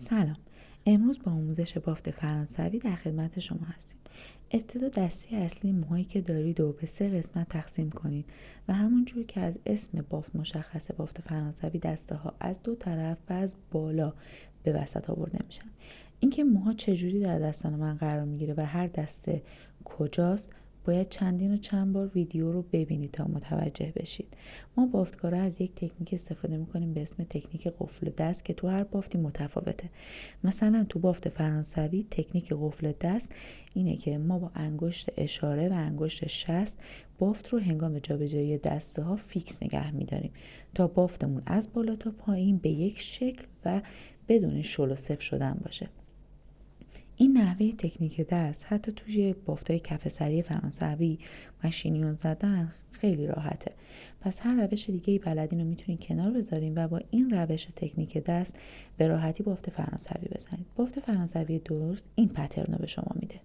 سلام. امروز با آموزش بافت فرانسوی در خدمت شما هستیم. ابتدا دسته اصلی موهایی که دارید و به 3 قسمت تقسیم کنید و همونجور که از اسم بافت مشخصه، بافت فرانسوی دسته ها از 2 طرف و از بالا به وسط آورده میشن. اینکه موها چجوری در دستان من قرار میگیره و هر دسته کجاست باید چندین و چند بار ویدیو رو ببینید تا متوجه بشید. ما بافتکارا از یک تکنیک استفاده میکنیم به اسم تکنیک قفل دست که تو هر بافتی متفاوته. مثلا تو بافت فرانسوی تکنیک قفل دست اینه که ما با انگشت اشاره و انگشت شست بافت رو هنگام جابجایی دسته ها فیکس نگه میداریم تا بافتمون از بالا تا پایین به یک شکل و بدون شل و سفت شدن باشه. این نحوه تکنیک دست حتی توی بافتای کف سری فرانسوی ماشینیون زدن خیلی راحته. پس هر روش دیگه‌ای بلدین رو میتونید کنار بذارین و با این روش تکنیک دست به راحتی بافت فرانسوی بزنید. بافت فرانسوی درست این پترن رو به شما میده.